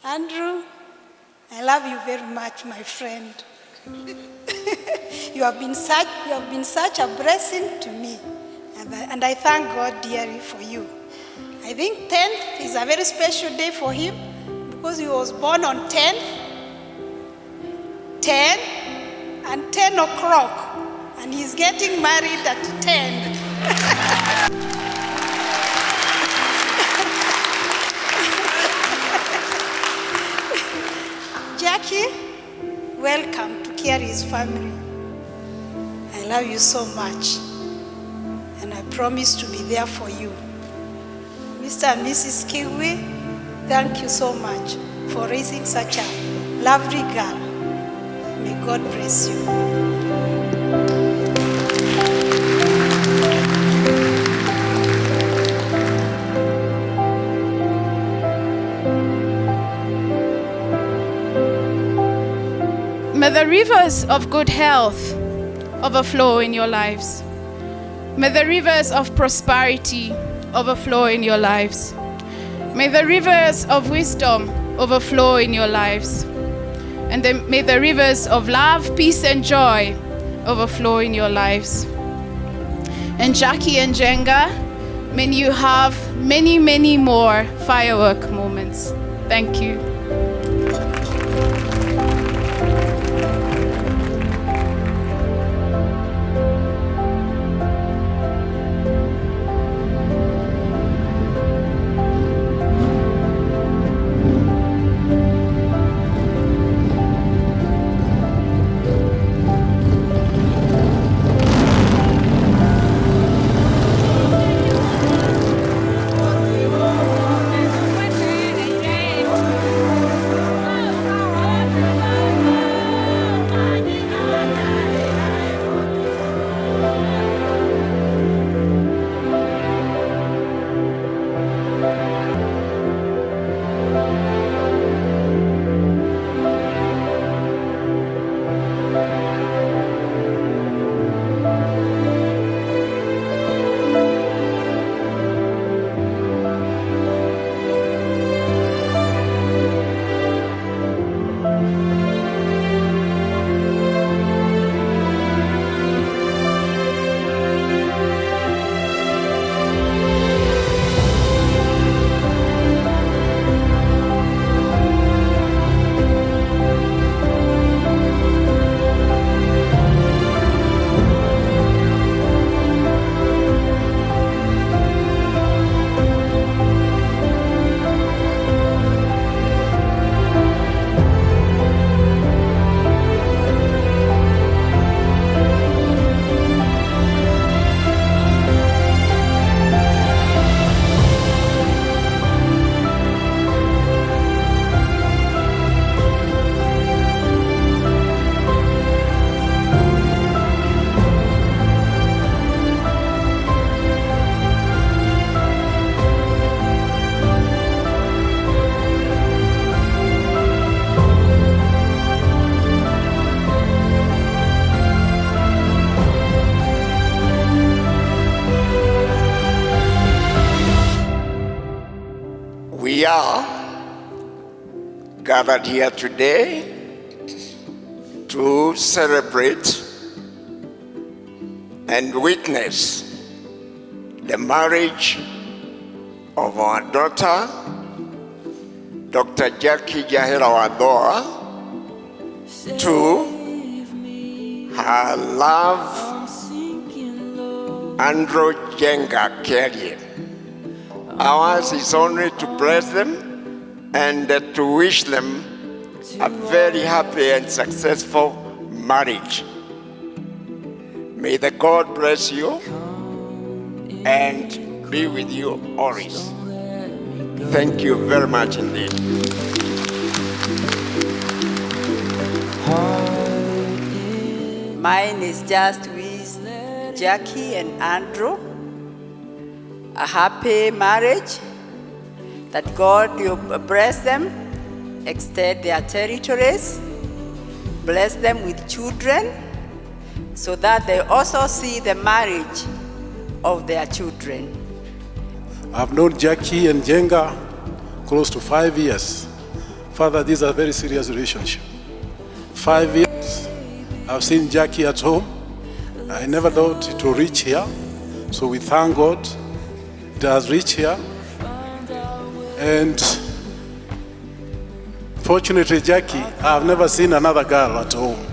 Andrew, I love you very much, my friend. You have been such a blessing to me, and I thank God dearly for you. I think 10th is a very special day for him because he was born on 10th, 10 and 10 o'clock, and he's getting married at 10. Jackie, welcome to Kiari's family. I love you so much, and I promise to be there for you. Mr. and Mrs. Kiwi, thank you so much for raising such a lovely girl. May God bless you. May the rivers of good health overflow in your lives. May the rivers of prosperity overflow in your lives. May the rivers of wisdom overflow in your lives. And may the rivers of love, peace, and joy overflow in your lives. And Jackie and Jenga, may you have many, many more firework moments. Thank you. We are gathered here today to celebrate and witness the marriage of our daughter, Dr. Jackie Jahera Wadoa, to her love, Andrew Jenga Kerry. Ours is only to bless them and to wish them a very happy and successful marriage. May the God bless you and be with you always. Thank you very much indeed. Mine is just with Jackie and Andrew. A happy marriage, that God will bless them, extend their territories, bless them with children, so that they also see the marriage of their children. I've known Jackie and Jenga close to 5 years. Father, this is a very serious relationship. 5 years, I've seen Jackie at home. I never thought it would reach here. So we thank God it has reached here. And fortunately, Jackie, I've never seen another girl at home.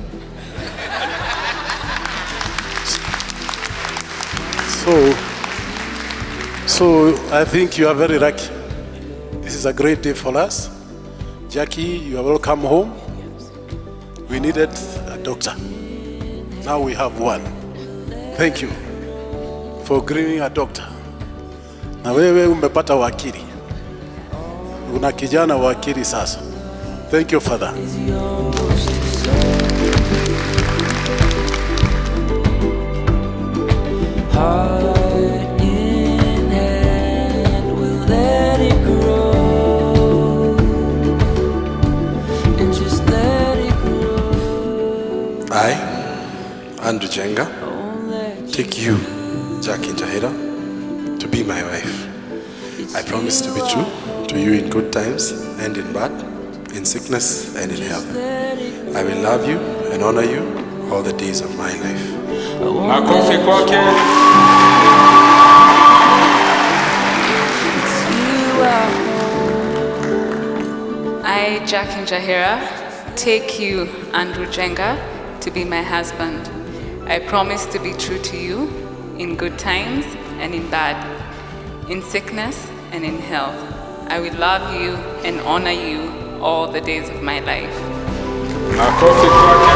So I think you are very lucky. This is a great day for us. Jackie, you are welcome home. We needed a doctor. Now we have one. Thank you for bringing a doctor. Na wewe umepata wakili. Una kijana wakili sasa. Thank you, Father. Heart in hand, we'll let it grow, and just let it grow. I, Andrew Jenga, take you, Jackie Njahera, to be my wife. I promise to be true to you in good times and in bad, in sickness and in health. I will love you and honor you all the days of my life. Makofi kwake. I, Jackie Njahera, take you, Andrew Jenga, to be my husband. I promise to be true to you in good times and in bad, in sickness and in health. I will love you and honor you all the days of my life. Makofi kwake.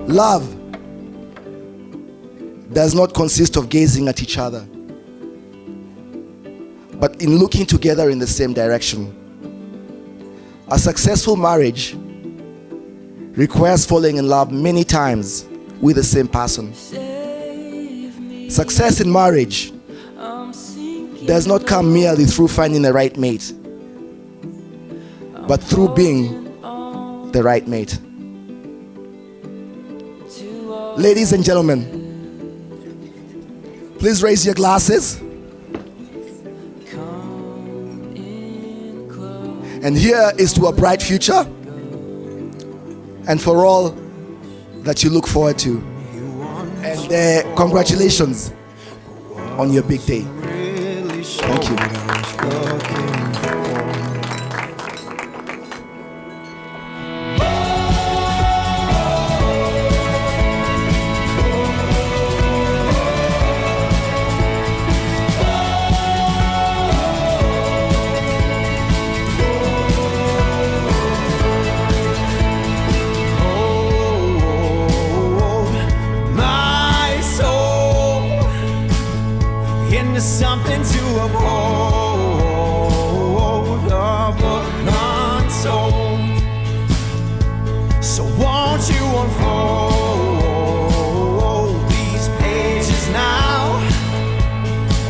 Love does not consist of gazing at each other, but in looking together in the same direction. A successful marriage requires falling in love many times with the same person. Success in marriage does not come merely through finding the right mate, but through being the right mate. Ladies and gentlemen, please raise your glasses. And here is to a bright future and for all that you look forward to. And congratulations on your big day. Thank you. Something to uphold, a book untold. So won't you unfold these pages now?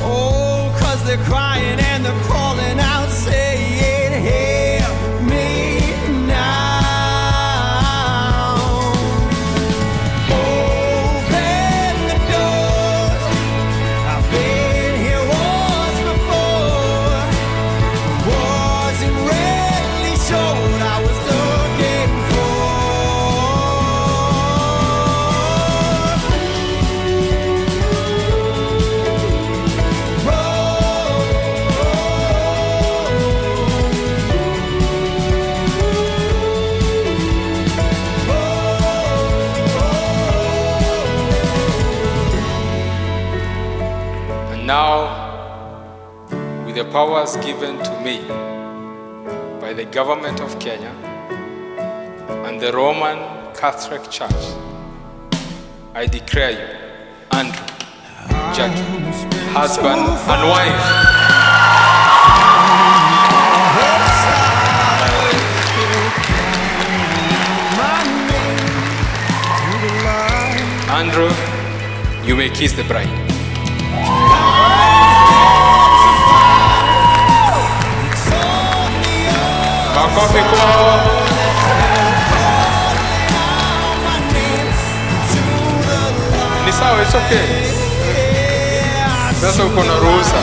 Oh, 'cause they're crying and they're calling out, saying, hear me now. Open the doors. I've been here once before. Wasn't really sure what I was looking for. And now, with the powers given to me by the government of Kenya and the Roman Catholic Church, I declare you, Andrew, Jackie, husband and wife. Andrew, you may kiss the bride. Makofi kwao. Ni sawa, it's okay. Sasa uko na ruhusa.